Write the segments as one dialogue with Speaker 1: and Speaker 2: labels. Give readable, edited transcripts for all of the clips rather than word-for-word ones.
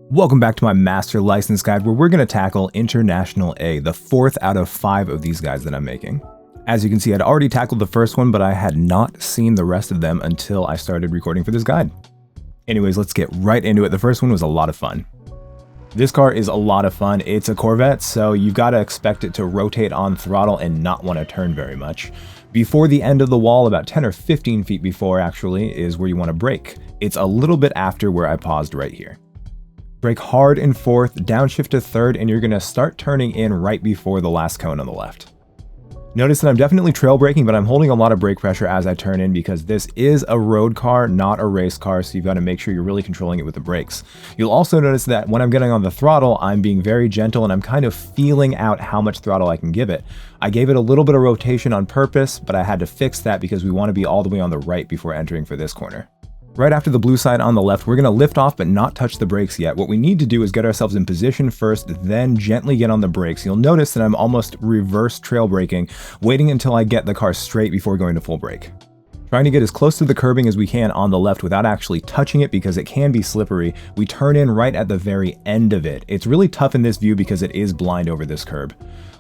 Speaker 1: Welcome back to my master license guide where we're going to tackle International A, the fourth out of 5 of these guides that I'm making. As you can see, I'd already tackled the first one, but I had not seen the rest of them until I started recording for this guide. Anyways, let's get right into it. The first one was a lot of fun. This car is a lot of fun. It's a Corvette, so you've got to expect it to rotate on throttle and not want to turn very much. Before the end of the wall, about 10 or 15 feet before actually, is where you want to brake. It's a little bit after where I paused right here. Brake hard in fourth, downshift to third, and you're going to start turning in right before the last cone on the left. Notice that I'm definitely trail braking, but I'm holding a lot of brake pressure as I turn in because this is a road car, not a race car, so you've got to make sure you're really controlling it with the brakes. You'll also notice that when I'm getting on the throttle, I'm being very gentle and I'm kind of feeling out how much throttle I can give it. I gave it a little bit of rotation on purpose, but I had to fix that because we want to be all the way on the right before entering for this corner. Right after the blue sign on the left, we're going to lift off but not touch the brakes yet. What we need to do is get ourselves in position first, then gently get on the brakes. You'll notice that I'm almost reverse trail braking, waiting until I get the car straight before going to full brake. Trying to get as close to the curbing as we can on the left without actually touching it because it can be slippery. We turn in right at the very end of it. It's really tough in this view because it is blind over this curb.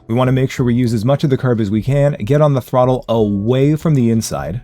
Speaker 1: We want to make sure we use as much of the curb as we can, get on the throttle away from the inside.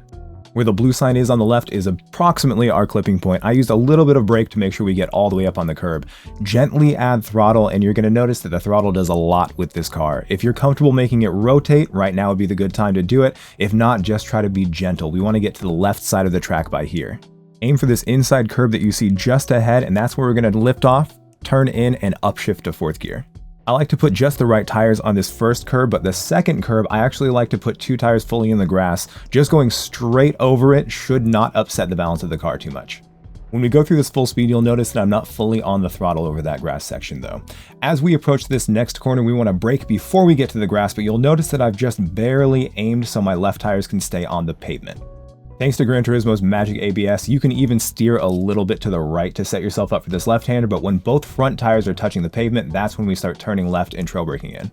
Speaker 1: Where the blue sign is on the left is approximately our clipping point. I used a little bit of brake to make sure we get all the way up on the curb. Gently add throttle, and you're going to notice that the throttle does a lot with this car. If you're comfortable making it rotate, right now would be the good time to do it. If not, just try to be gentle. We want to get to the left side of the track by here. Aim for this inside curb that you see just ahead, and that's where we're going to lift off, turn in, and upshift to fourth gear. I like to put just the right tires on this first curb, but the second curb, I actually like to put 2 tires fully in the grass. Just going straight over it should not upset the balance of the car too much. When we go through this full speed, you'll notice that I'm not fully on the throttle over that grass section though. As we approach this next corner, we want to brake before we get to the grass, but you'll notice that I've just barely aimed so my left tires can stay on the pavement. Thanks to Gran Turismo's magic ABS, you can even steer a little bit to the right to set yourself up for this left-hander, but when both front tires are touching the pavement, that's when we start turning left and trail braking in.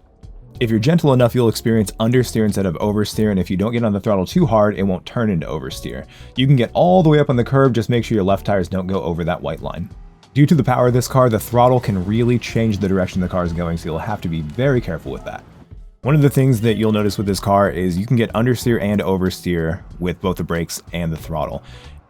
Speaker 1: If you're gentle enough, you'll experience understeer instead of oversteer, and if you don't get on the throttle too hard, it won't turn into oversteer. You can get all the way up on the curb, just make sure your left tires don't go over that white line. Due to the power of this car, the throttle can really change the direction the car is going, so you'll have to be very careful with that. One of the things that you'll notice with this car is you can get understeer and oversteer with both the brakes and the throttle.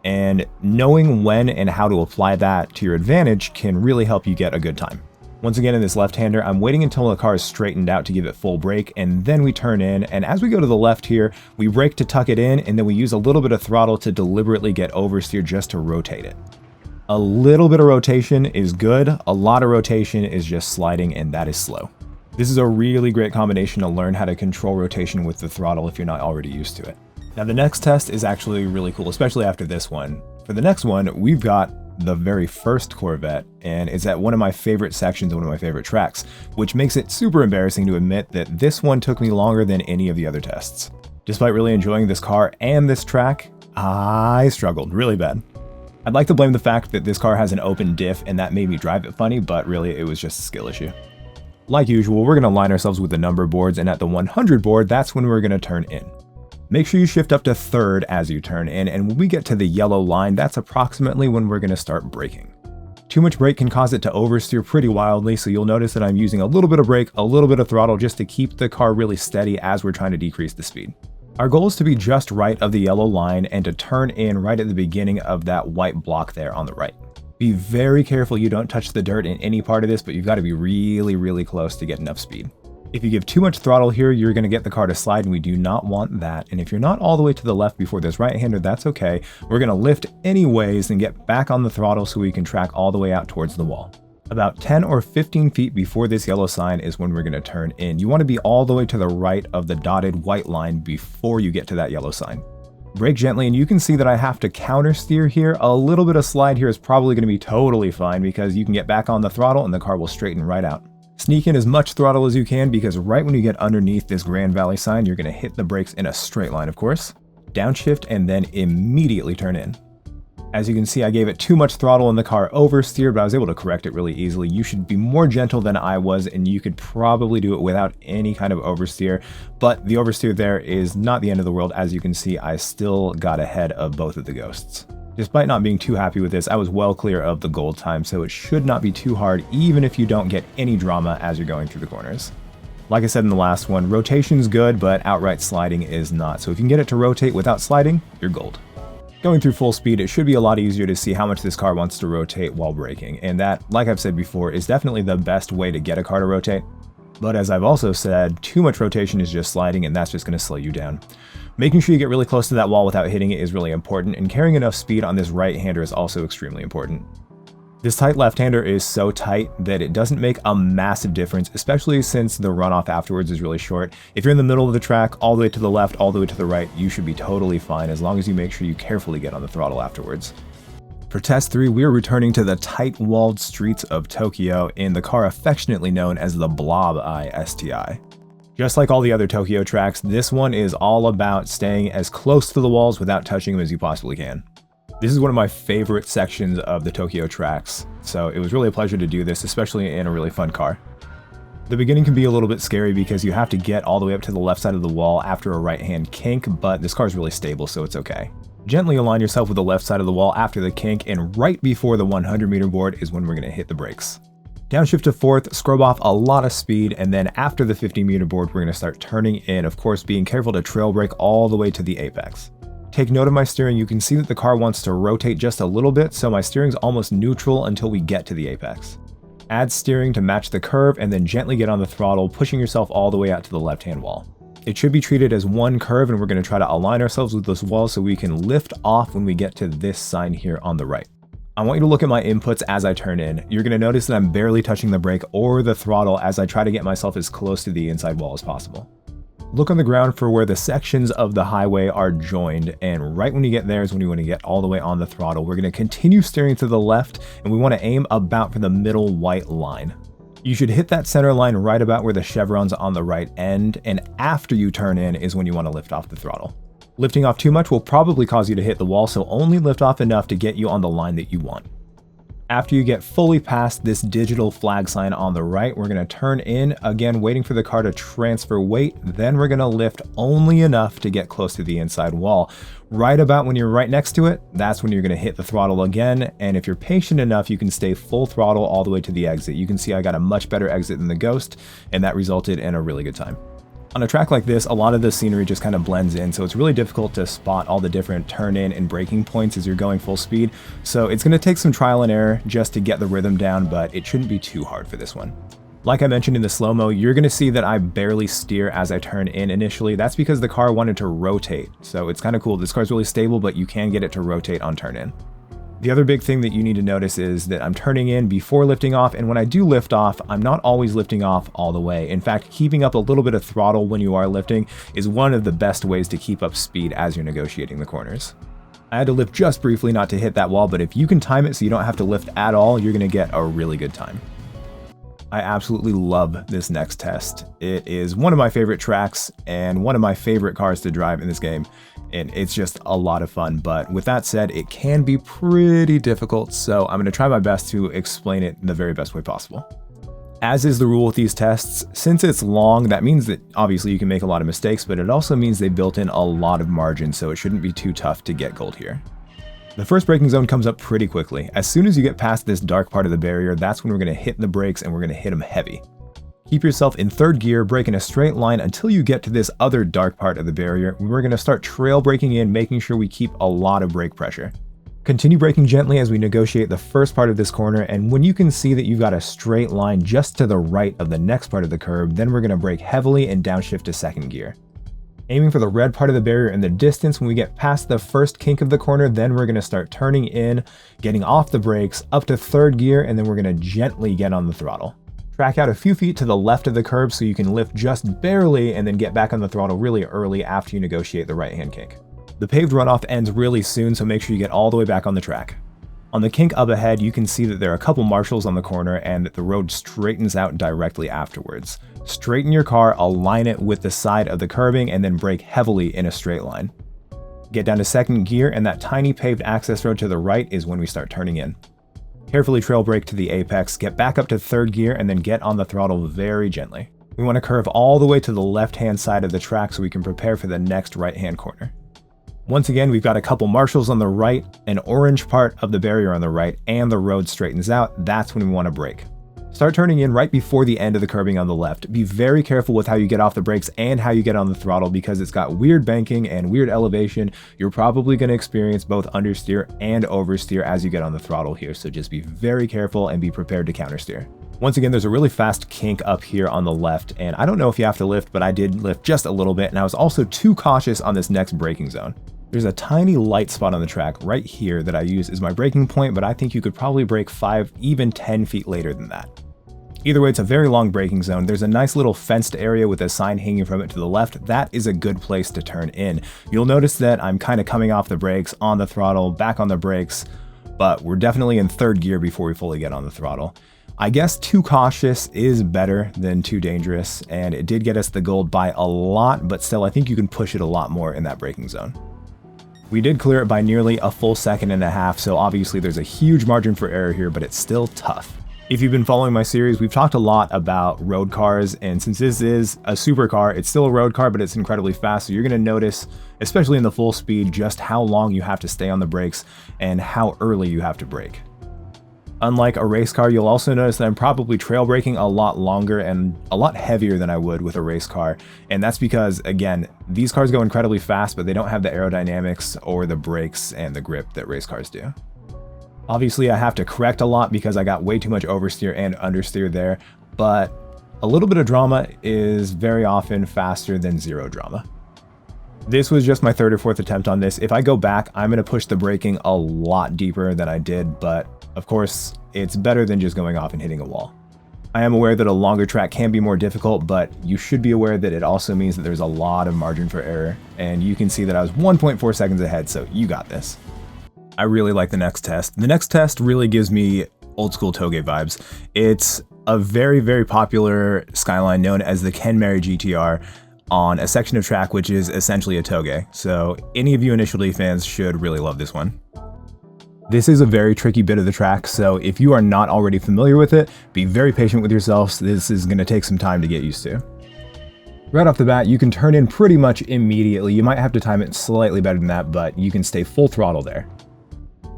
Speaker 1: And knowing when and how to apply that to your advantage can really help you get a good time. Once again, in this left-hander, I'm waiting until the car is straightened out to give it full brake, and then we turn in. And as we go to the left here, we brake to tuck it in, and then we use a little bit of throttle to deliberately get oversteer just to rotate it. A little bit of rotation is good. A lot of rotation is just sliding, and that is slow. This is a really great combination to learn how to control rotation with the throttle if you're not already used to it. Now the next test is actually really cool, especially after this one. For the next one, we've got the very first Corvette, and it's at one of my favorite sections, one of my favorite tracks, which makes it super embarrassing to admit that this one took me longer than any of the other tests. Despite really enjoying this car and this track, I struggled really bad. I'd like to blame the fact that this car has an open diff and that made me drive it funny, but really it was just a skill issue. Like usual, we're going to line ourselves with the number boards, and at the 100 board, that's when we're going to turn in. Make sure you shift up to third as you turn in, and when we get to the yellow line, that's approximately when we're going to start braking. Too much brake can cause it to oversteer pretty wildly, so you'll notice that I'm using a little bit of brake, a little bit of throttle just to keep the car really steady as we're trying to decrease the speed. Our goal is to be just right of the yellow line and to turn in right at the beginning of that white block there on the right. Be very careful you don't touch the dirt in any part of this, but you've got to be really close to get enough speed. If you give too much throttle here, you're going to get the car to slide, and we do not want that. And if you're not all the way to the left before this right-hander, that's okay. We're going to lift anyways and get back on the throttle so we can track all the way out towards the wall. About 10 or 15 feet before this yellow sign is when we're going to turn in. You want to be all the way to the right of the dotted white line before you get to that yellow sign. Brake gently, and you can see that I have to counter steer here. A little bit of slide here is probably going to be totally fine because you can get back on the throttle and the car will straighten right out. Sneak in as much throttle as you can because right when you get underneath this Grand Valley sign, you're going to hit the brakes in a straight line, of course. Downshift and then immediately turn in. As you can see, I gave it too much throttle and the car oversteered, but I was able to correct it really easily. You should be more gentle than I was, and you could probably do it without any kind of oversteer, but the oversteer there is not the end of the world. As you can see, I still got ahead of both of the ghosts. Despite not being too happy with this, I was well clear of the gold time, so it should not be too hard even if you don't get any drama as you're going through the corners. Like I said in the last one, rotation's good, but outright sliding is not, so if you can get it to rotate without sliding, you're gold. Going through full speed, it should be a lot easier to see how much this car wants to rotate while braking, and that, like I've said before, is definitely the best way to get a car to rotate. But as I've also said, too much rotation is just sliding, and that's just going to slow you down. Making sure you get really close to that wall without hitting it is really important, and carrying enough speed on this right-hander is also extremely important. This tight left-hander is so tight that it doesn't make a massive difference, especially since the runoff afterwards is really short. If you're in the middle of the track, all the way to the left, all the way to the right, you should be totally fine as long as you make sure you carefully get on the throttle afterwards. For test 3, we are returning to the tight-walled streets of Tokyo in the car affectionately known as the Blob Eye STI. Just like all the other Tokyo tracks, this one is all about staying as close to the walls without touching them as you possibly can. This is one of my favorite sections of the Tokyo tracks, so it was really a pleasure to do this, especially in a really fun car. The beginning can be a little bit scary because you have to get all the way up to the left side of the wall after a right-hand kink, but this car is really stable, so it's okay. Gently align yourself with the left side of the wall after the kink, and right before the 100-meter board is when we're going to hit the brakes. Downshift to 4th, scrub off a lot of speed, and then after the 50-meter board, we're going to start turning in, of course being careful to trail brake all the way to the apex. Take note of my steering. You can see that the car wants to rotate just a little bit, so my steering's almost neutral until we get to the apex. Add steering to match the curve, and then gently get on the throttle, pushing yourself all the way out to the left-hand wall. It should be treated as one curve, and we're going to try to align ourselves with this wall so we can lift off when we get to this sign here on the right. I want you to look at my inputs as I turn in. You're going to notice that I'm barely touching the brake or the throttle as I try to get myself as close to the inside wall as possible. Look on the ground for where the sections of the highway are joined, and right when you get there is when you want to get all the way on the throttle. We're going to continue steering to the left, and we want to aim about for the middle white line. You should hit that center line right about where the chevron's on the right end, and after you turn in is when you want to lift off the throttle. Lifting off too much will probably cause you to hit the wall, so only lift off enough to get you on the line that you want. After you get fully past this digital flag sign on the right, we're going to turn in, again waiting for the car to transfer weight, then we're going to lift only enough to get close to the inside wall. Right about when you're right next to it, that's when you're going to hit the throttle again, and if you're patient enough, you can stay full throttle all the way to the exit. You can see I got a much better exit than the Ghost, and that resulted in a really good time. On a track like this, a lot of the scenery just kind of blends in, so it's really difficult to spot all the different turn-in and braking points as you're going full speed, so it's going to take some trial and error just to get the rhythm down, but it shouldn't be too hard for this one. Like I mentioned in the slow-mo, you're going to see that I barely steer as I turn in initially. That's because the car wanted to rotate, so it's kind of cool. This car's really stable, but you can get it to rotate on turn-in. The other big thing that you need to notice is that I'm turning in before lifting off, and when I do lift off, I'm not always lifting off all the way. In fact, keeping up a little bit of throttle when you are lifting is one of the best ways to keep up speed as you're negotiating the corners. I had to lift just briefly not to hit that wall, but if you can time it so you don't have to lift at all, you're going to get a really good time. I absolutely love this next test. It is one of my favorite tracks and one of my favorite cars to drive in this game, and it's just a lot of fun. But with that said, it can be pretty difficult, so I'm going to try my best to explain it in the very best way possible. As is the rule with these tests, since it's long, that means that obviously you can make a lot of mistakes, but it also means they built in a lot of margin, so it shouldn't be too tough to get gold here. The first braking zone comes up pretty quickly. As soon as you get past this dark part of the barrier, that's when we're going to hit the brakes, and we're going to hit them heavy. Keep yourself in third gear, brake in a straight line until you get to this other dark part of the barrier. We're going to start trail braking in, making sure we keep a lot of brake pressure. Continue braking gently as we negotiate the first part of this corner, and when you can see that you've got a straight line just to the right of the next part of the curb, then we're going to brake heavily and downshift to second gear. Aiming for the red part of the barrier in the distance. When we get past the first kink of the corner, then we're going to start turning in, getting off the brakes, up to third gear, and then we're going to gently get on the throttle. Track out a few feet to the left of the curb so you can lift just barely and then get back on the throttle really early after you negotiate the right-hand kink. The paved runoff ends really soon, so make sure you get all the way back on the track. On the kink up ahead, you can see that there are a couple marshals on the corner and that the road straightens out directly afterwards. Straighten your car, align it with the side of the curbing, and then brake heavily in a straight line. Get down to second gear, and that tiny paved access road to the right is when we start turning in. Carefully trail brake to the apex, get back up to third gear, and then get on the throttle very gently. We want to curve all the way to the left-hand side of the track so we can prepare for the next right-hand corner. Once again, we've got a couple marshals on the right, an orange part of the barrier on the right, and the road straightens out. That's when we want to brake. Start turning in right before the end of the curbing on the left. Be very careful with how you get off the brakes and how you get on the throttle because it's got weird banking and weird elevation. You're probably going to experience both understeer and oversteer as you get on the throttle here, so just be very careful and be prepared to countersteer. Once again, there's a really fast kink up here on the left, and I don't know if you have to lift, but I did lift just a little bit, and I was also too cautious on this next braking zone. There's a tiny light spot on the track right here that I use as my braking point, but I think you could probably brake 5, even 10 feet later than that. Either way, it's a very long braking zone. There's a nice little fenced area with a sign hanging from it to the left. That is a good place to turn in. You'll notice that I'm kind of coming off the brakes, on the throttle, back on the brakes, but we're definitely in third gear before we fully get on the throttle. I guess too cautious is better than too dangerous, and it did get us the gold by a lot, but still I think you can push it a lot more in that braking zone. We did clear it by nearly a full second and a half, so obviously there's a huge margin for error here, but it's still tough. If you've been following my series, we've talked a lot about road cars, and since this is a supercar, it's still a road car, but it's incredibly fast, so you're going to notice, especially in the full speed, just how long you have to stay on the brakes and how early you have to brake. Unlike a race car, you'll also notice that I'm probably trail braking a lot longer and a lot heavier than I would with a race car. And that's because, again, these cars go incredibly fast, but they don't have the aerodynamics or the brakes and the grip that race cars do. Obviously, I have to correct a lot because I got way too much oversteer and understeer there, but a little bit of drama is very often faster than zero drama. This was just my third or fourth attempt on this. If I go back, I'm going to push the braking a lot deeper than I did, but of course, it's better than just going off and hitting a wall. I am aware that a longer track can be more difficult, but you should be aware that it also means that there's a lot of margin for error, and you can see that I was 1.4 seconds ahead, so you got this. I really like the next test. The next test really gives me old school Toge vibes. It's a very, very popular skyline known as the Ken Mary GTR on a section of track which is essentially a Toge, so any of you Initial D fans should really love this one. This is a very tricky bit of the track, so if you are not already familiar with it, be very patient with yourselves. This is going to take some time to get used to. Right off the bat, you can turn in pretty much immediately. You might have to time it slightly better than that, but you can stay full throttle there.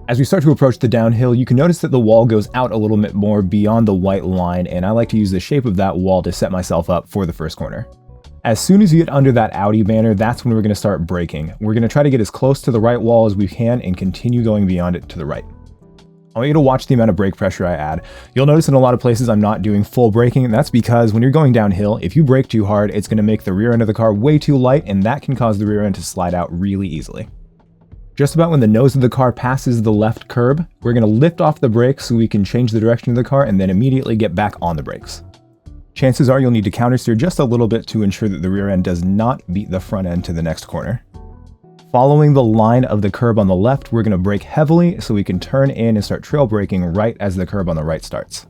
Speaker 1: As we start to approach the downhill, you can notice that the wall goes out a little bit more beyond the white line, and I like to use the shape of that wall to set myself up for the first corner. As soon as you get under that Audi banner, that's when we're going to start braking. We're going to try to get as close to the right wall as we can and continue going beyond it to the right. I want you to watch the amount of brake pressure I add. You'll notice in a lot of places I'm not doing full braking, and that's because when you're going downhill, if you brake too hard, it's going to make the rear end of the car way too light, and that can cause the rear end to slide out really easily. Just about when the nose of the car passes the left curb, we're going to lift off the brakes so we can change the direction of the car and then immediately get back on the brakes. Chances are you'll need to countersteer just a little bit to ensure that the rear end does not beat the front end to the next corner. Following the line of the curb on the left, we're going to brake heavily so we can turn in and start trail braking right as the curb on the right starts.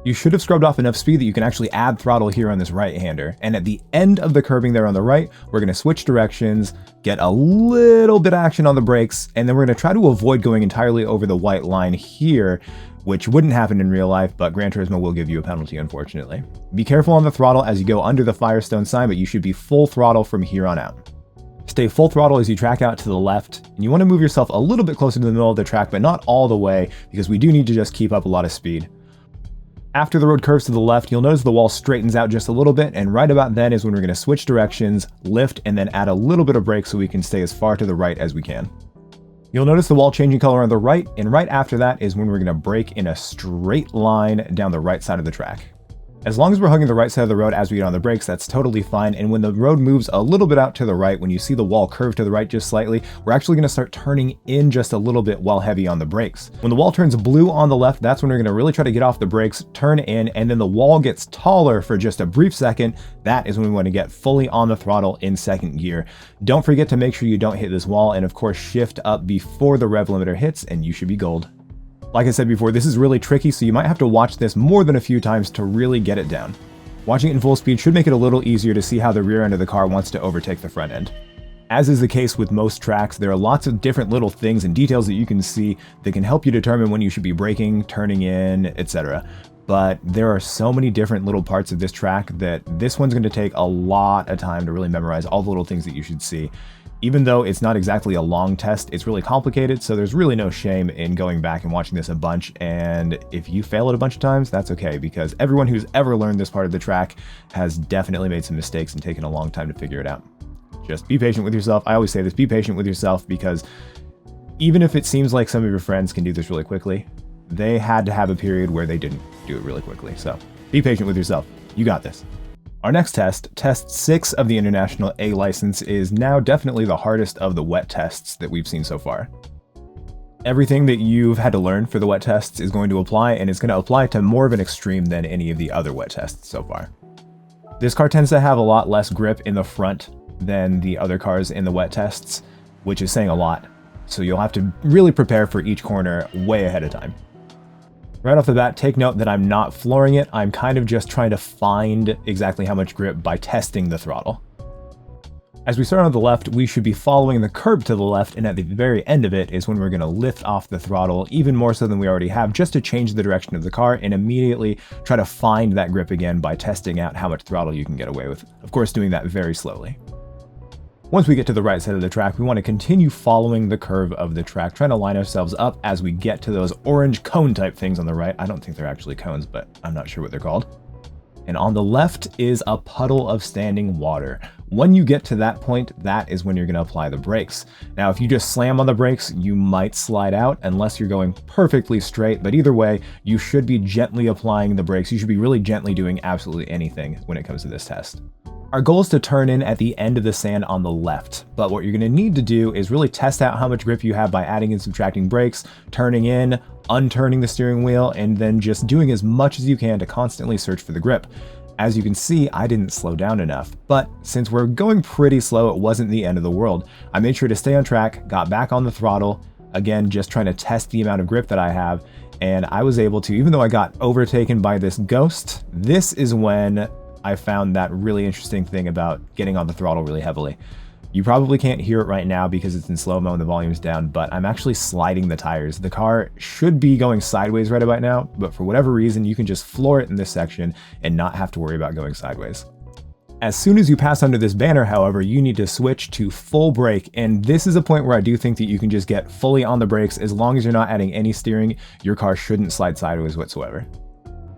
Speaker 1: You should have scrubbed off enough speed that you can actually add throttle here on this right-hander, and at the end of the curbing there on the right, we're going to switch directions, get a little bit of action on the brakes, and then we're going to try to avoid going entirely over the white line here, which wouldn't happen in real life, but Gran Turismo will give you a penalty, unfortunately. Be careful on the throttle as you go under the Firestone sign, but you should be full throttle from here on out. Stay full throttle as you track out to the left, and you want to move yourself a little bit closer to the middle of the track, but not all the way, because we do need to just keep up a lot of speed. After the road curves to the left, you'll notice the wall straightens out just a little bit, and right about then is when we're going to switch directions, lift, and then add a little bit of brake so we can stay as far to the right as we can. You'll notice the wall changing color on the right, and right after that is when we're going to brake in a straight line down the right side of the track. As long as we're hugging the right side of the road as we get on the brakes, that's totally fine, and when the road moves a little bit out to the right, when you see the wall curve to the right just slightly, we're actually going to start turning in just a little bit while heavy on the brakes. When the wall turns blue on the left, that's when we're going to really try to get off the brakes, turn in, and then the wall gets taller for just a brief second. That is when we want to get fully on the throttle in second gear. Don't forget to make sure you don't hit this wall, and of course shift up before the rev limiter hits, and you should be gold. Like I said before, this is really tricky, so you might have to watch this more than a few times to really get it down. Watching it in full speed should make it a little easier to see how the rear end of the car wants to overtake the front end. As is the case with most tracks, there are lots of different little things and details that you can see that can help you determine when you should be braking, turning in, etc. But there are so many different little parts of this track that this one's going to take a lot of time to really memorize all the little things that you should see. Even though it's not exactly a long test, it's really complicated, so there's really no shame in going back and watching this a bunch, and if you fail it a bunch of times, that's okay, because everyone who's ever learned this part of the track has definitely made some mistakes and taken a long time to figure it out. Just be patient with yourself. I always say this, be patient with yourself, because even if it seems like some of your friends can do this really quickly, they had to have a period where they didn't do it really quickly, so be patient with yourself. You got this. Our next test, test 6 of the International A license, is now definitely the hardest of the wet tests that we've seen so far. Everything that you've had to learn for the wet tests is going to apply, and it's going to apply to more of an extreme than any of the other wet tests so far. This car tends to have a lot less grip in the front than the other cars in the wet tests, which is saying a lot, so you'll have to really prepare for each corner way ahead of time. Right off the bat, take note that I'm not flooring it. I'm kind of just trying to find exactly how much grip by testing the throttle. As we start on the left, we should be following the curb to the left, and at the very end of it is when we're going to lift off the throttle, even more so than we already have, just to change the direction of the car and immediately try to find that grip again by testing out how much throttle you can get away with. Of course, doing that very slowly. Once we get to the right side of the track, we want to continue following the curve of the track, trying to line ourselves up as we get to those orange cone type things on the right. I don't think they're actually cones, but I'm not sure what they're called. And on the left is a puddle of standing water. When you get to that point, that is when you're going to apply the brakes. Now, if you just slam on the brakes, you might slide out unless you're going perfectly straight, but either way, you should be gently applying the brakes. You should be really gently doing absolutely anything when it comes to this test. Our goal is to turn in at the end of the sand on the left, but what you're going to need to do is really test out how much grip you have by adding and subtracting brakes, turning in, unturning the steering wheel, and then just doing as much as you can to constantly search for the grip. As you can see, I didn't slow down enough, but since we're going pretty slow, it wasn't the end of the world. I made sure to stay on track, got back on the throttle, again, just trying to test the amount of grip that I have, and I was able to, even though I got overtaken by this ghost, this is when I found that really interesting thing about getting on the throttle really heavily. You probably can't hear it right now because it's in slow-mo and the volume's down, but I'm actually sliding the tires. The car should be going sideways right about now, but for whatever reason, you can just floor it in this section and not have to worry about going sideways. As soon as you pass under this banner, however, you need to switch to full brake, and this is a point where I do think that you can just get fully on the brakes. As long as you're not adding any steering, your car shouldn't slide sideways whatsoever.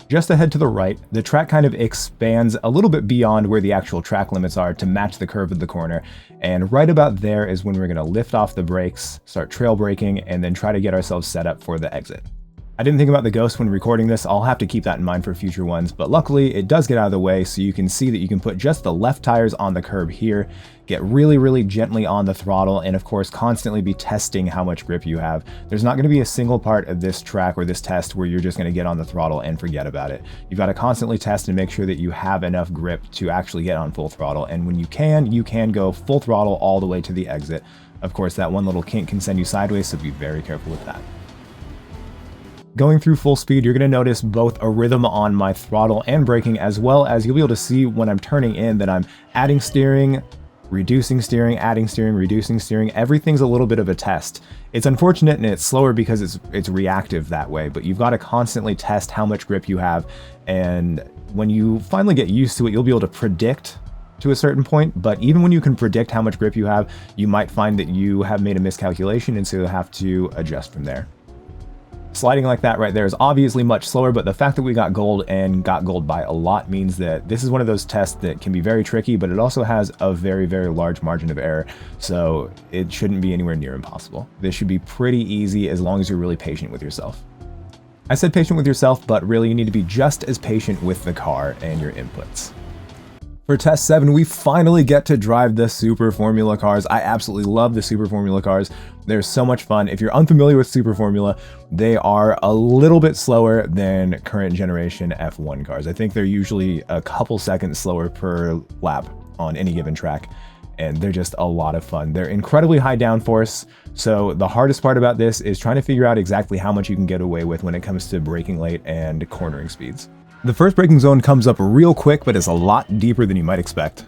Speaker 1: Just ahead to the right, the track kind of expands a little bit beyond where the actual track limits are to match the curve of the corner, and right about there is when we're going to lift off the brakes, start trail braking, and then try to get ourselves set up for the exit. I didn't think about the ghost when recording this. I'll have to keep that in mind for future ones, but luckily it does get out of the way, so you can see that you can put just the left tires on the curb here, get really gently on the throttle, and of course constantly be testing how much grip you have. There's not going to be a single part of this track or this test where you're just going to get on the throttle and forget about it. You've got to constantly test and make sure that you have enough grip to actually get on full throttle, and when you can go full throttle all the way to the exit. Of course, that one little kink can send you sideways, so be very careful with that. Going through full speed, you're going to notice both a rhythm on my throttle and braking, as well as you'll be able to see when I'm turning in that I'm adding steering, reducing steering, adding steering, reducing steering. Everything's a little bit of a test. It's unfortunate and it's slower because it's reactive that way, but you've got to constantly test how much grip you have, and when you finally get used to it, you'll be able to predict to a certain point, but even when you can predict how much grip you have, you might find that you have made a miscalculation, and so you'll have to adjust from there. Sliding like that right there is obviously much slower, but the fact that we got gold and got gold by a lot means that this is one of those tests that can be very tricky, but it also has a very large margin of error, so it shouldn't be anywhere near impossible. This should be pretty easy as long as you're really patient with yourself. I said patient with yourself, but really you need to be just as patient with the car and your inputs. For test 7, we finally get to drive the Super Formula cars. I absolutely love the Super Formula cars. They're so much fun. If you're unfamiliar with Super Formula, they are a little bit slower than current generation F1 cars. I think they're usually a couple seconds slower per lap on any given track, and they're just a lot of fun. They're incredibly high downforce, so the hardest part about this is trying to figure out exactly how much you can get away with when it comes to braking late and cornering speeds. The first braking zone comes up real quick, but it's a lot deeper than you might expect.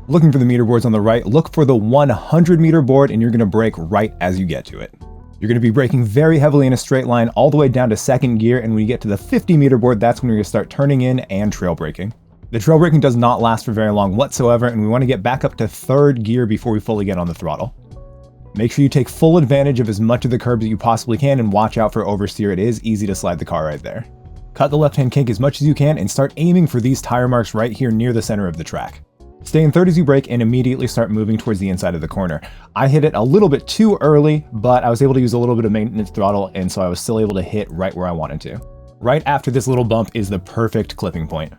Speaker 1: Looking for the meter boards on the right, look for the 100 meter board, and you're going to brake right as you get to it. You're going to be braking very heavily in a straight line all the way down to second gear, and when you get to the 50 meter board, that's when you're going to start turning in and trail braking. The trail braking does not last for very long whatsoever, and we want to get back up to third gear before we fully get on the throttle. Make sure you take full advantage of as much of the curb as you possibly can and watch out for oversteer. It is easy to slide the car right there. Cut the left-hand kink as much as you can and start aiming for these tire marks right here near the center of the track. Stay in third as you brake and immediately start moving towards the inside of the corner. I hit it a little bit too early, but I was able to use a little bit of maintenance throttle, and so I was still able to hit right where I wanted to. Right after this little bump is the perfect clipping point.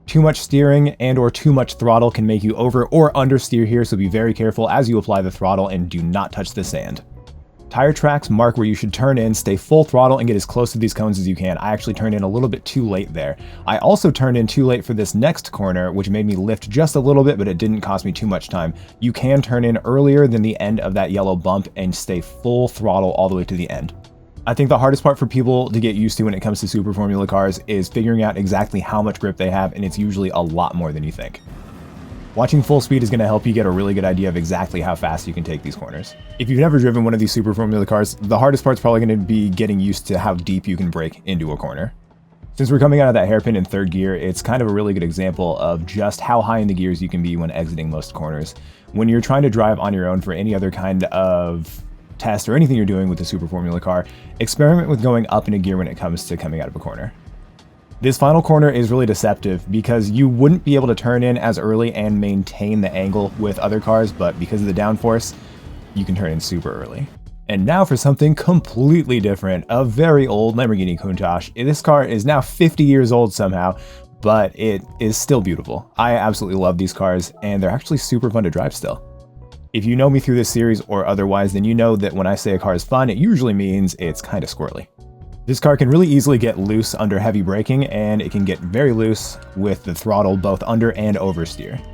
Speaker 1: Too much steering and or too much throttle can make you over or understeer here, so be very careful as you apply the throttle and do not touch the sand. Tire tracks mark where you should turn in, stay full throttle, and get as close to these cones as you can. I actually turned in a little bit too late there. I also turned in too late for this next corner, which made me lift just a little bit, but it didn't cost me too much time. You can turn in earlier than the end of that yellow bump and stay full throttle all the way to the end. I think the hardest part for people to get used to when it comes to Super Formula cars is figuring out exactly how much grip they have, and it's usually a lot more than you think. Watching full speed is going to help you get a really good idea of exactly how fast you can take these corners. If you've never driven one of these Super Formula cars, the hardest part's probably going to be getting used to how deep you can brake into a corner. Since we're coming out of that hairpin in third gear, it's kind of a really good example of just how high in the gears you can be when exiting most corners. When you're trying to drive on your own for any other kind of test or anything you're doing with the Super Formula car, experiment with going up in a gear when it comes to coming out of a corner. This final corner is really deceptive because you wouldn't be able to turn in as early and maintain the angle with other cars, but because of the downforce, you can turn in super early. And now for something completely different, a very old Lamborghini Countach. This car is now 50 years old somehow, but it is still beautiful. I absolutely love these cars, and they're actually super fun to drive still. If you know me through this series or otherwise, then you know that when I say a car is fun, it usually means it's kind of squirrely. This car can really easily get loose under heavy braking, and it can get very loose with the throttle both under and oversteer.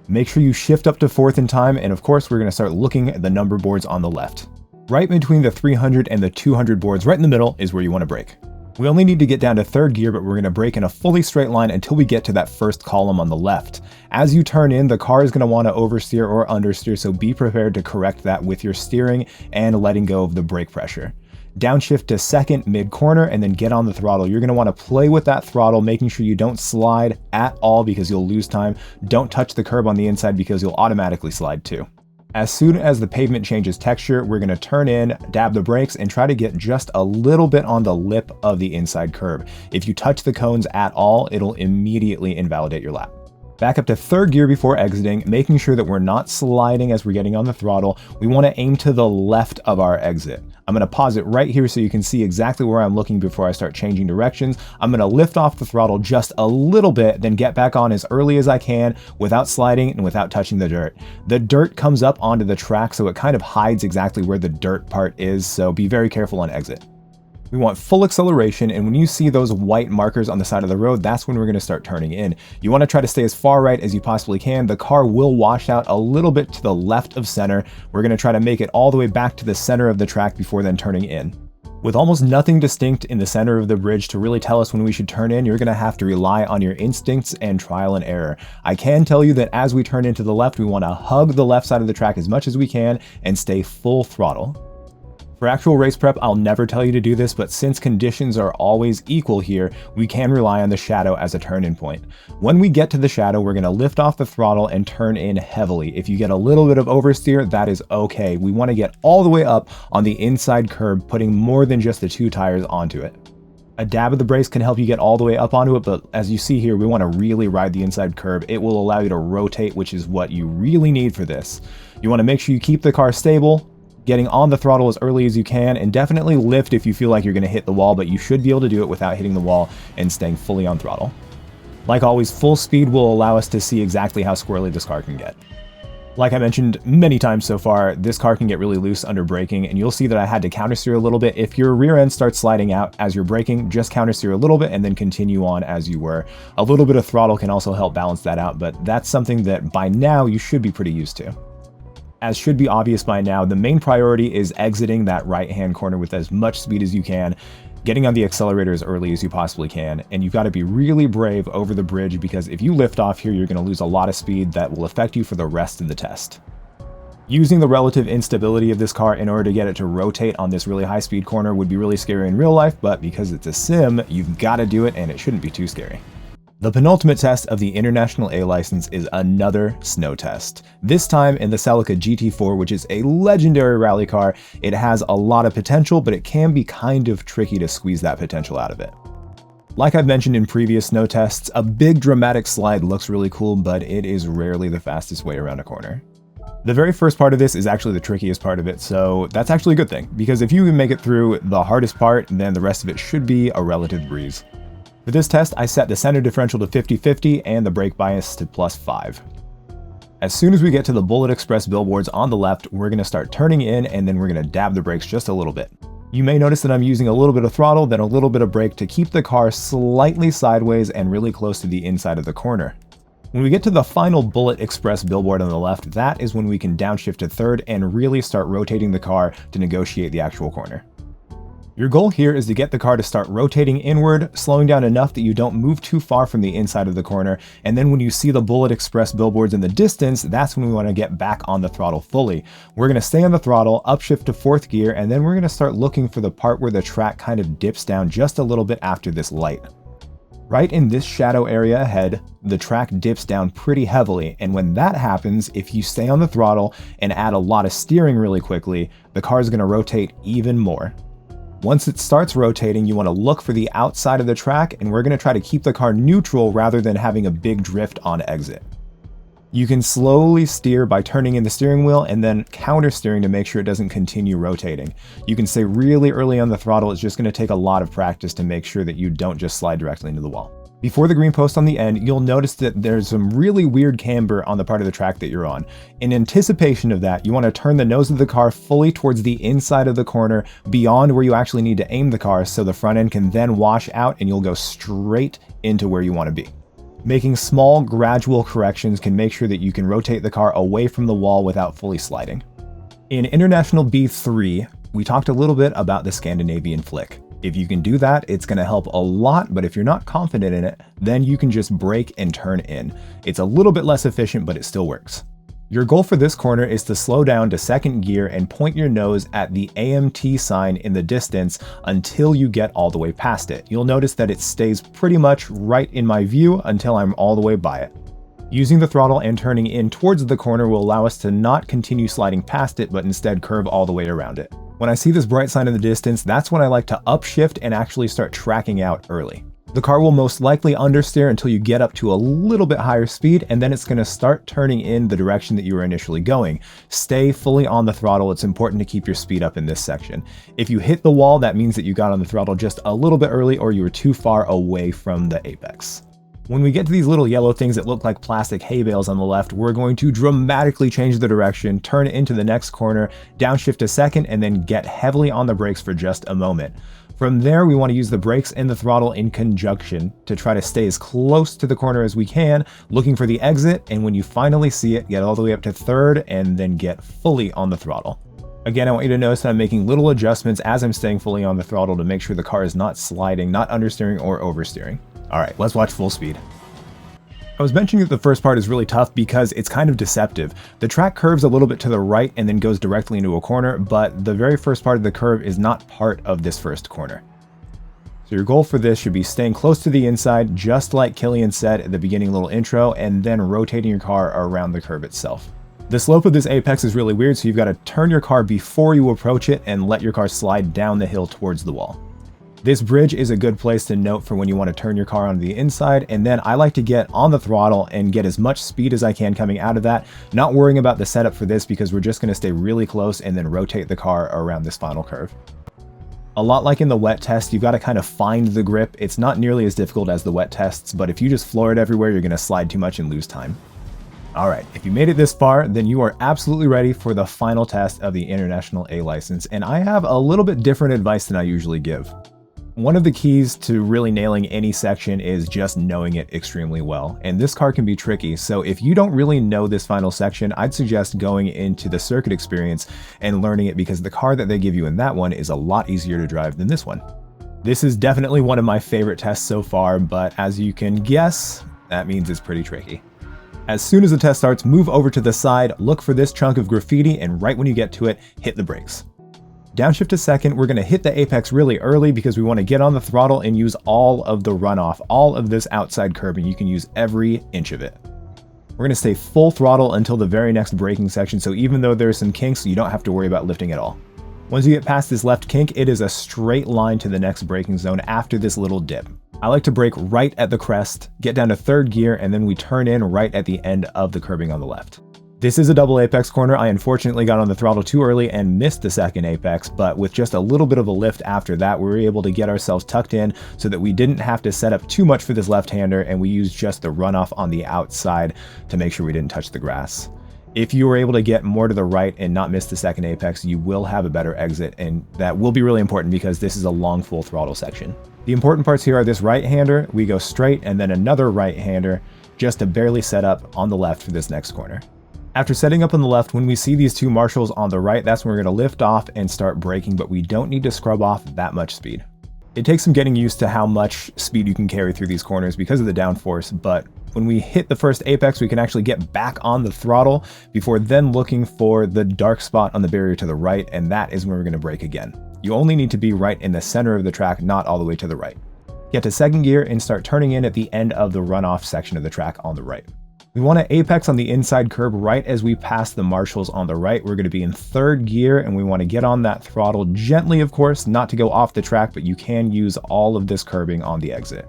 Speaker 1: Make sure you shift up to fourth in time, and of course we're going to start looking at the number boards on the left. Right between the 300 and the 200 boards, right in the middle, is where you want to brake. We only need to get down to third gear, but we're going to brake in a fully straight line until we get to that first column on the left. As you turn in, the car is going to want to oversteer or understeer, so be prepared to correct that with your steering and letting go of the brake pressure. Downshift to second mid-corner and then get on the throttle. You're going to want to play with that throttle, making sure you don't slide at all because you'll lose time. Don't touch the curb on the inside because you'll automatically slide too. As soon as the pavement changes texture, we're going to turn in, dab the brakes, and try to get just a little bit on the lip of the inside curb. If you touch the cones at all, it'll immediately invalidate your lap. Back up to third gear before exiting, making sure that we're not sliding as we're getting on the throttle. We want to aim to the left of our exit. I'm going to pause it right here so you can see exactly where I'm looking before I start changing directions. I'm going to lift off the throttle just a little bit, then get back on as early as I can without sliding and without touching the dirt. The dirt comes up onto the track, so it kind of hides exactly where the dirt part is, so be very careful on exit. We want full acceleration, and when you see those white markers on the side of the road, that's when we're going to start turning in. You want to try to stay as far right as you possibly can. The car will wash out a little bit to the left of center. We're going to try to make it all the way back to the center of the track before then turning in. With almost nothing distinct in the center of the bridge to really tell us when we should turn in, you're going to have to rely on your instincts and trial and error. I can tell you that as we turn into the left, we want to hug the left side of the track as much as we can and stay full throttle. For actual race prep, I'll never tell you to do this, but since conditions are always equal here, we can rely on the shadow as a turn-in point. When we get to the shadow, we're going to lift off the throttle and turn in heavily. If you get a little bit of oversteer, that is okay. We want to get all the way up on the inside curb, putting more than just the two tires onto it. A dab of the brakes can help you get all the way up onto it, but as you see here, we want to really ride the inside curb. It will allow you to rotate, which is what you really need for this. You want to make sure you keep the car stable, getting on the throttle as early as you can, and definitely lift if you feel like you're going to hit the wall, but you should be able to do it without hitting the wall and staying fully on throttle. Like always, full speed will allow us to see exactly how squirrely this car can get. Like I mentioned many times so far, this car can get really loose under braking, and you'll see that I had to countersteer a little bit. If your rear end starts sliding out as you're braking, just countersteer a little bit and then continue on as you were. A little bit of throttle can also help balance that out, but that's something that by now you should be pretty used to. As should be obvious by now, the main priority is exiting that right-hand corner with as much speed as you can, getting on the accelerator as early as you possibly can, and you've got to be really brave over the bridge because if you lift off here, you're going to lose a lot of speed that will affect you for the rest of the test. Using the relative instability of this car in order to get it to rotate on this really high-speed corner would be really scary in real life, but because it's a sim, you've got to do it and it shouldn't be too scary. The penultimate test of the International A license is another snow test. This time in the Celica GT4, which is a legendary rally car. It has a lot of potential, but it can be kind of tricky to squeeze that potential out of it. Like I've mentioned in previous snow tests, a big dramatic slide looks really cool, but it is rarely the fastest way around a corner. The very first part of this is actually the trickiest part of it, so that's actually a good thing, because if you can make it through the hardest part, then the rest of it should be a relative breeze. For this test, I set the center differential to 50-50 and the brake bias to +5. As soon as we get to the Bullet Express billboards on the left, we're going to start turning in and then we're going to dab the brakes just a little bit. You may notice that I'm using a little bit of throttle, then a little bit of brake to keep the car slightly sideways and really close to the inside of the corner. When we get to the final Bullet Express billboard on the left, that is when we can downshift to third and really start rotating the car to negotiate the actual corner. Your goal here is to get the car to start rotating inward, slowing down enough that you don't move too far from the inside of the corner, and then when you see the Bullet Express billboards in the distance, that's when we want to get back on the throttle fully. We're going to stay on the throttle, upshift to 4th gear, and then we're going to start looking for the part where the track kind of dips down just a little bit after this light. Right in this shadow area ahead, the track dips down pretty heavily, and when that happens, if you stay on the throttle and add a lot of steering really quickly, the car is going to rotate even more. Once it starts rotating, you want to look for the outside of the track, and we're going to try to keep the car neutral rather than having a big drift on exit. You can slowly steer by turning in the steering wheel and then counter steering to make sure it doesn't continue rotating. You can stay really early on the throttle. It's just going to take a lot of practice to make sure that you don't just slide directly into the wall. Before the green post on the end, you'll notice that there's some really weird camber on the part of the track that you're on. In anticipation of that, you want to turn the nose of the car fully towards the inside of the corner beyond where you actually need to aim the car so the front end can then wash out and you'll go straight into where you want to be. Making small, gradual corrections can make sure that you can rotate the car away from the wall without fully sliding. In International B3, we talked a little bit about the Scandinavian flick. If you can do that, it's going to help a lot, but if you're not confident in it, then you can just brake and turn in. It's a little bit less efficient, but it still works. Your goal for this corner is to slow down to 2nd gear and point your nose at the AMT sign in the distance until you get all the way past it. You'll notice that it stays pretty much right in my view until I'm all the way by it. Using the throttle and turning in towards the corner will allow us to not continue sliding past it, but instead curve all the way around it. When I see this bright sign in the distance, that's when I like to upshift and actually start tracking out early. The car will most likely understeer until you get up to a little bit higher speed, and then it's going to start turning in the direction that you were initially going. Stay fully on the throttle. It's important to keep your speed up in this section. If you hit the wall, that means that you got on the throttle just a little bit early or you were too far away from the apex. When we get to these little yellow things that look like plastic hay bales on the left, we're going to dramatically change the direction, turn into the next corner, downshift a second, and then get heavily on the brakes for just a moment. From there, we want to use the brakes and the throttle in conjunction to try to stay as close to the corner as we can, looking for the exit, and when you finally see it, get all the way up to 3rd and then get fully on the throttle. Again, I want you to notice that I'm making little adjustments as I'm staying fully on the throttle to make sure the car is not sliding, not understeering or oversteering. All right, let's watch full speed. I was mentioning that the first part is really tough because it's kind of deceptive. The track curves a little bit to the right and then goes directly into a corner, but the very first part of the curve is not part of this first corner. So your goal for this should be staying close to the inside, just like Killian said at the beginning little intro, and then rotating your car around the curve itself. The slope of this apex is really weird, so you've got to turn your car before you approach it and let your car slide down the hill towards the wall. This bridge is a good place to note for when you want to turn your car onto the inside, and then I like to get on the throttle and get as much speed as I can coming out of that, not worrying about the setup for this because we're just going to stay really close and then rotate the car around this final curve. A lot like in the wet test, you've got to kind of find the grip. It's not nearly as difficult as the wet tests, but if you just floor it everywhere, you're going to slide too much and lose time. Alright, if you made it this far, then you are absolutely ready for the final test of the International A license, and I have a little bit different advice than I usually give. One of the keys to really nailing any section is just knowing it extremely well, and this car can be tricky, so if you don't really know this final section, I'd suggest going into the circuit experience and learning it because the car that they give you in that one is a lot easier to drive than this one. This is definitely one of my favorite tests so far, but as you can guess, that means it's pretty tricky. As soon as the test starts, move over to the side, look for this chunk of graffiti, and right when you get to it, hit the brakes. Downshift to second, we're going to hit the apex really early because we want to get on the throttle and use all of the runoff, all of this outside curbing. You can use every inch of it. We're going to stay full throttle until the very next braking section, so even though there's some kinks, you don't have to worry about lifting at all. Once you get past this left kink, it is a straight line to the next braking zone after this little dip. I like to brake right at the crest, get down to third gear, and then we turn in right at the end of the curbing on the left. This is a double apex corner. I unfortunately got on the throttle too early and missed the second apex, but with just a little bit of a lift after that, we were able to get ourselves tucked in so that we didn't have to set up too much for this left-hander, and we used just the runoff on the outside to make sure we didn't touch the grass. If you were able to get more to the right and not miss the second apex, you will have a better exit, and that will be really important because this is a long full throttle section. The important parts here are this right-hander, we go straight, and then another right-hander just to barely set up on the left for this next corner. After setting up on the left, when we see these two marshals on the right, that's when we're going to lift off and start braking, but we don't need to scrub off that much speed. It takes some getting used to how much speed you can carry through these corners because of the downforce, but when we hit the first apex, we can actually get back on the throttle before then looking for the dark spot on the barrier to the right, and that is when we're going to brake again. You only need to be right in the center of the track, not all the way to the right. Get to second gear and start turning in at the end of the runoff section of the track on the right. We want to apex on the inside curb right as we pass the marshals on the right. We're going to be in third gear and we want to get on that throttle gently, of course, not to go off the track, but you can use all of this curbing on the exit.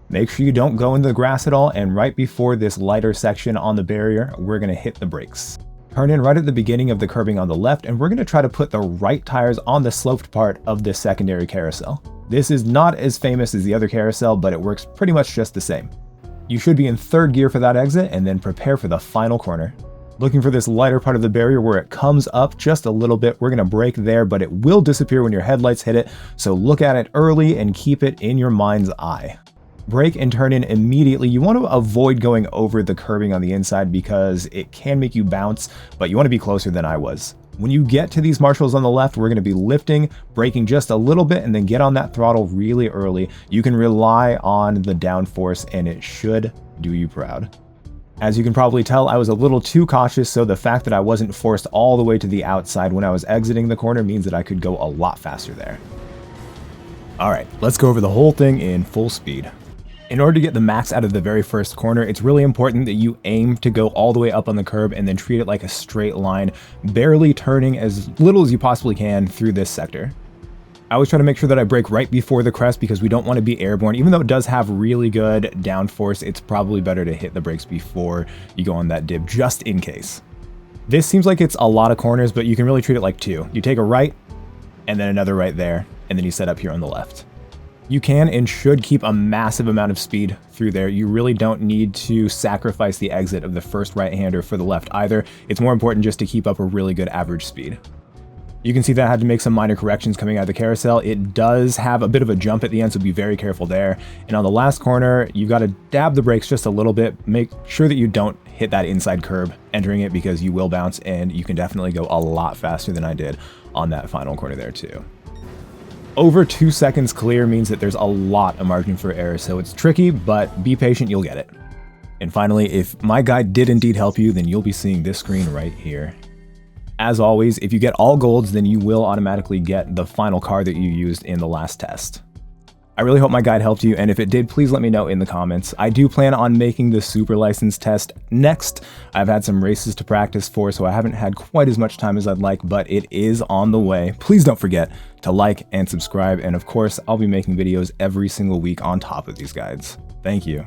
Speaker 1: Make sure you don't go into the grass at all, and right before this lighter section on the barrier, we're going to hit the brakes. Turn in right at the beginning of the curbing on the left, and we're going to try to put the right tires on the sloped part of this secondary carousel. This is not as famous as the other carousel, but it works pretty much just the same. You should be in third gear for that exit and then prepare for the final corner. Looking for this lighter part of the barrier where it comes up just a little bit. We're going to brake there, but it will disappear when your headlights hit it, so look at it early and keep it in your mind's eye. Brake and turn in immediately. You want to avoid going over the curbing on the inside because it can make you bounce, but you want to be closer than I was. When you get to these marshals on the left, we're going to be lifting, braking just a little bit, and then get on that throttle really early. You can rely on the downforce, and it should do you proud. As you can probably tell, I was a little too cautious, so the fact that I wasn't forced all the way to the outside when I was exiting the corner means that I could go a lot faster there. Alright, let's go over the whole thing in full speed. In order to get the max out of the very first corner, it's really important that you aim to go all the way up on the curb and then treat it like a straight line, barely turning as little as you possibly can through this sector. I always try to make sure that I brake right before the crest because we don't want to be airborne. Even though it does have really good downforce, it's probably better to hit the brakes before you go on that dip, just in case. This seems like it's a lot of corners, but you can really treat it like two. You take a right, and then another right there, and then you set up here on the left. You can and should keep a massive amount of speed through there. You really don't need to sacrifice the exit of the first right-hander for the left either. It's more important just to keep up a really good average speed. You can see that I had to make some minor corrections coming out of the carousel. It does have a bit of a jump at the end, so be very careful there. And on the last corner, you've got to dab the brakes just a little bit. Make sure that you don't hit that inside curb entering it because you will bounce, and you can definitely go a lot faster than I did on that final corner there too. Over 2 seconds clear means that there's a lot of margin for error, so it's tricky, but be patient, you'll get it. And finally, if my guide did indeed help you, then you'll be seeing this screen right here. As always, if you get all golds, then you will automatically get the final car that you used in the last test. I really hope my guide helped you, and if it did, please let me know in the comments. I do plan on making the super license test next. I've had some races to practice for, so I haven't had quite as much time as I'd like, but it is on the way. Please don't forget to like and subscribe, and of course, I'll be making videos every single week on top of these guides. Thank you.